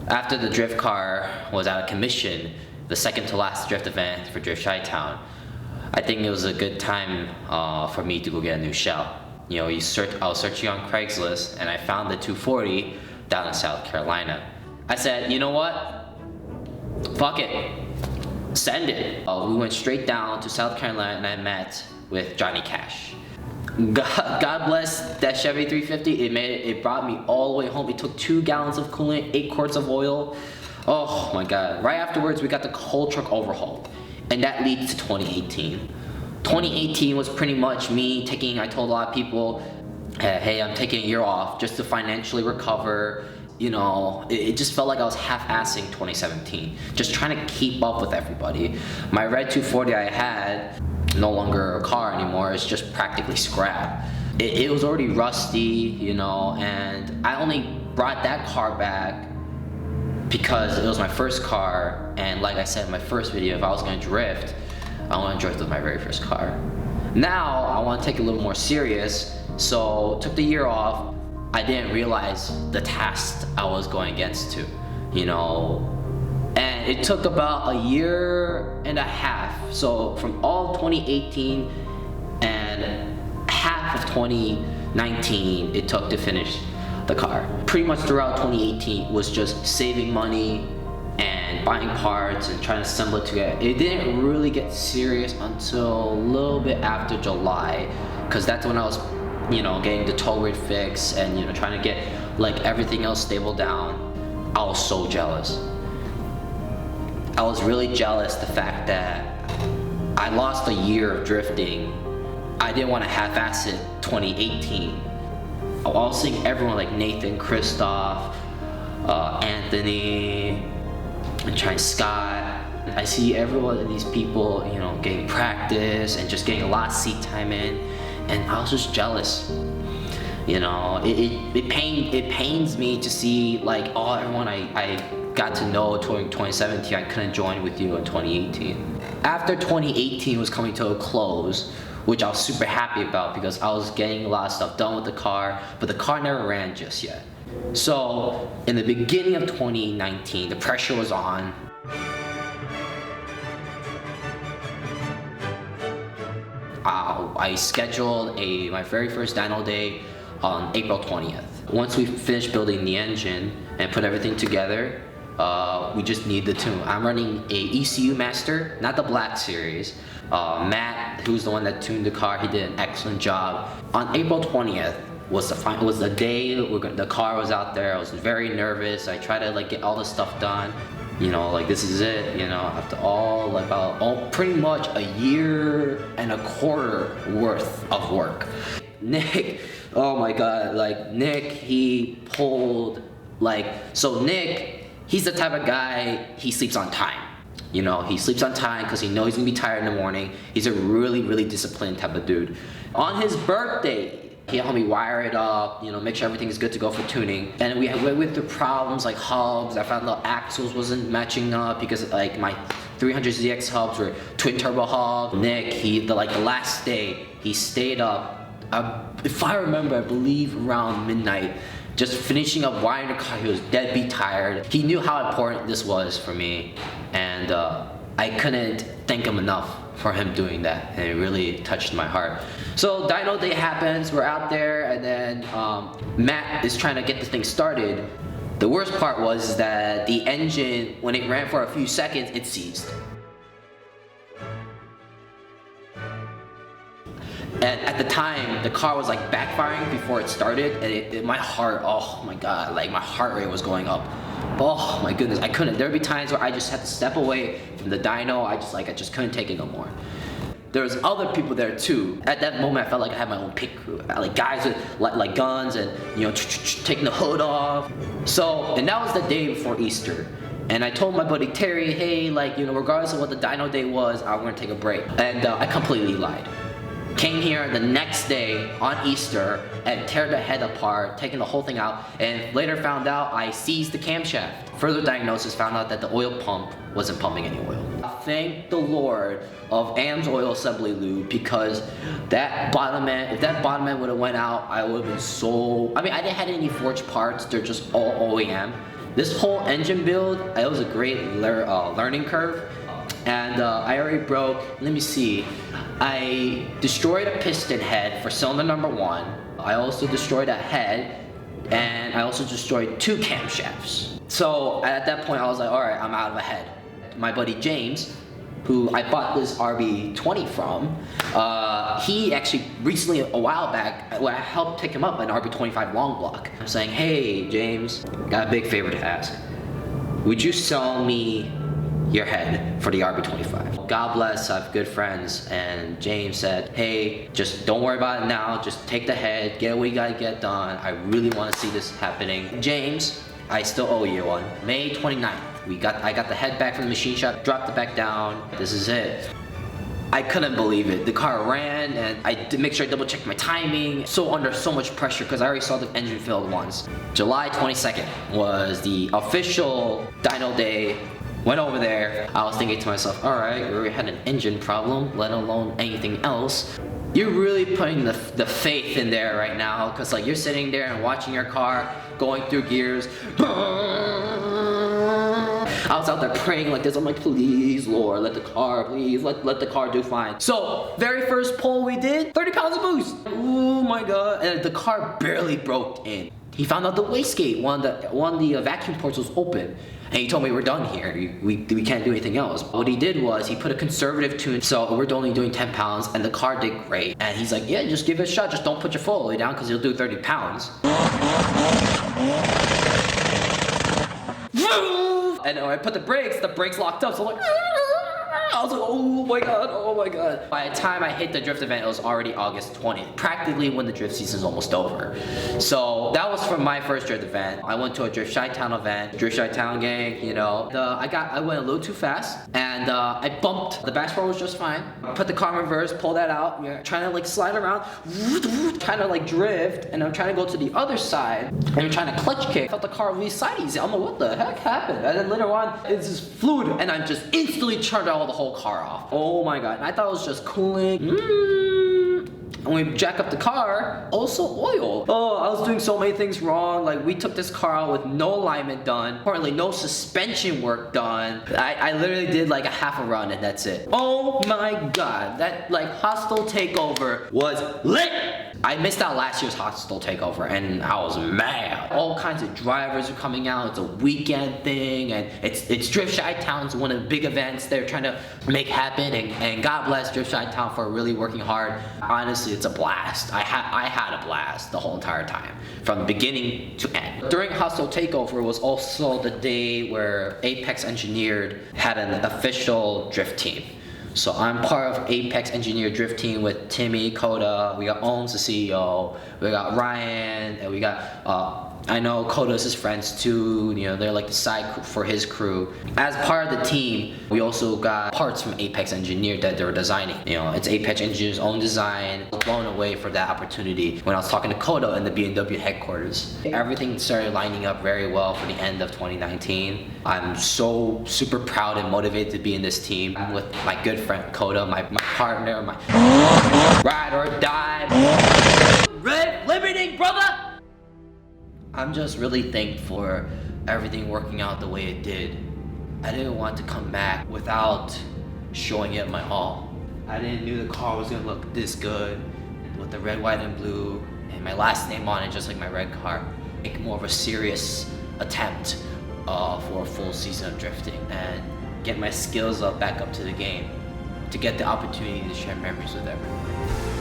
After the drift car was out of commission, the second to last drift event for Drift Chi-Town, I think it was a good time for me to go get a new shell. You know, I was searching on Craigslist and I found the 240 down in South Carolina. I said, you know what? Fuck it. Send it. We went straight down to South Carolina and I met with Johnny Cash. God bless that Chevy 350. It brought me all the way home. It took 2 gallons of coolant, 8 quarts of oil. Oh my God. Right afterwards, we got the whole truck overhauled. And that leads to 2018. 2018 was pretty much me I told a lot of people, hey, I'm taking a year off just to financially recover. You know, it just felt like I was half-assing 2017, just trying to keep up with everybody. My red 240 I had, no longer a car anymore, it's just practically scrap. It was already rusty, you know, and I only brought that car back because it was my first car, and like I said in my first video, if I was gonna drift, I want to drift with my very first car. Now, I want to take it a little more serious, so took the year off. I didn't realize the task I was going against to, you know. And it took about a year and a half. So from all 2018 and half of 2019 it took to finish the car. Pretty much throughout 2018 was just saving money and buying parts and trying to assemble it together. It didn't really get serious until a little bit after July, because that's when I was, you know, getting the tow grid fixed and, you know, trying to get like everything else stable down. I was so jealous. I was really jealous the fact that I lost a year of drifting. I didn't want to half-ass it 2018. I was seeing everyone like Nathan, Christoph, Anthony, and trying Scott. I see everyone of these people, you know, getting practice and just getting a lot of seat time in, and I was just jealous. You know, it pains me to see like everyone I got to know during 2017, I couldn't join with you in 2018. After 2018 was coming to a close, which I was super happy about because I was getting a lot of stuff done with the car, but the car never ran just yet. So in the beginning of 2019, the pressure was on. I scheduled my very first dyno day on April 20th. Once we finished building the engine and put everything together, we just need the tune. I'm running a ECU master, not the black series. Matt, who's the one that tuned the car, he did an excellent job. On April 20th was the day the car was out there. I was very nervous. I tried to like get all the stuff done. You know, like this is it, you know, after pretty much a year and a quarter worth of work. Nick, oh my God, like Nick, he pulled Nick, he's the type of guy, he sleeps on time. You know, he sleeps on time because he knows he's gonna be tired in the morning. He's a really, really disciplined type of dude. On his birthday, he helped me wire it up, you know, make sure everything is good to go for tuning. And we went through problems like hubs. I found the axles wasn't matching up because like my 300ZX hubs were twin turbo hub. Nick, the last day, he stayed up, if I remember, I believe around midnight, just finishing up wiring the car. He was deadbeat tired. He knew how important this was for me, and I couldn't thank him enough for him doing that, and it really touched my heart. So dyno day happens, we're out there, and then Matt is trying to get the thing started. The worst part was that the engine, when it ran for a few seconds, it seized. And at the time, the car was like backfiring before it started, and my heart, oh my God, like my heart rate was going up. Oh my goodness, I couldn't. There'd be times where I just had to step away from the dyno. I just couldn't take it no more. There was other people there too. At that moment, I felt like I had my own pit crew, like guys with like guns and, you know, taking the hood off. So, and that was the day before Easter. And I told my buddy Terry, hey, like, you know, regardless of what the dyno day was, I'm gonna take a break. And I completely lied. Came here the next day on Easter and tear the head apart, taking the whole thing out, and later found out I seized the camshaft. Further diagnosis found out that the oil pump wasn't pumping any oil. Thank the Lord of AM's oil assembly lube, because that bottom end, if that bottom end would have went out, I would have been so, I mean, I didn't have any forged parts, they're just all OEM. This whole engine build, it was a great learning curve. And I already broke, let me see, I destroyed a piston head for cylinder number 1. I also destroyed a head, and I also destroyed 2 camshafts. So at that point I was like, alright, I'm out of a head. My buddy James, who I bought this RB20 from, he actually recently, a while back, when I helped pick him up an RB25 long block. I'm saying, hey James, got a big favor to ask. Would you sell me your head for the RB25? God bless, I have good friends, and James said, hey, just don't worry about it now, just take the head, get what you gotta get done. I really want to see this happening. James, I still owe you one. May 29th, I got the head back from the machine shop, dropped it back down. This is it. I couldn't believe it. The car ran, and I did make sure I double checked my timing. So under so much pressure because I already saw the engine failed once. July 22nd was the official dyno day. Went over there, I was thinking to myself, alright, we already had an engine problem, let alone anything else. You're really putting the faith in there right now, because like you're sitting there and watching your car going through gears. I was out there praying like this. I'm like, please, Lord, let the car, please, let the car do fine. So, very first pull we did, 30 pounds of boost. Oh my God, and the car barely broke in. He found out the wastegate, one of the vacuum ports was open. And he told me we're done here, we can't do anything else. What he did was he put a conservative tune, so we're only doing 10 pounds and the car did great. And he's like, yeah, just give it a shot, just don't put your foot all the way down because you'll do 30 pounds. And when I put the brakes locked up, so I'm like, I was like, oh my God, oh my God. By the time I hit the drift event, it was already August 20th, practically when the drift season's almost over. So that was from my first drift event. I went to a Drift Chi-Town event, Drift Chi-Town gang, you know. I went a little too fast, and I bumped. The back spur was just fine. Put the car in reverse, pull that out, trying to like slide around, trying to like drift, and I'm trying to go to the other side, and I'm trying to clutch kick. I felt the car really side easy. I'm like, what the heck happened? And then later on, it's just fluid, and I just instantly turned all the whole car off. Oh my God. And I thought it was just cooling. And we jack up the car, also oil. Oh, I was doing so many things wrong. Like we took this car out with no alignment done, apparently no suspension work done. I literally did like a half a run and that's it. Oh my God, that like hostile takeover was lit. I missed out last year's hostile takeover and I was mad. All kinds of drivers are coming out. It's a weekend thing and it's Drift Chi-Town's one of the big events they're trying to make happen, and God bless Drift Chi-Town for really working hard. Honestly, it's a blast. I had a blast the whole entire time, from beginning to end. During Hostile Takeover was also the day where Apex Engineered had an official drift team. So I'm part of Apex Engineered Drift Team with Timmy, Coda, we got Owns, the CEO, we got Ryan, and we got, I know Coda's his friends too, you know, they're like the side crew for his crew. As part of the team, we also got parts from Apex Engineered that they were designing. You know, it's Apex Engineered's own design. I was blown away for that opportunity when I was talking to Coda in the BMW headquarters. Everything started lining up very well for the end of 2019. I'm so super proud and motivated to be in this team. I'm with my good friend Coda, my partner, my ride or die. Red Liberty, brother! I'm just really thankful for everything working out the way it did. I didn't want to come back without showing it my all. I didn't know the car was gonna look this good with the red, white, and blue and my last name on it, just like my red car. Make more of a serious attempt for a full season of drifting and get my skills back up to the game to get the opportunity to share memories with everyone.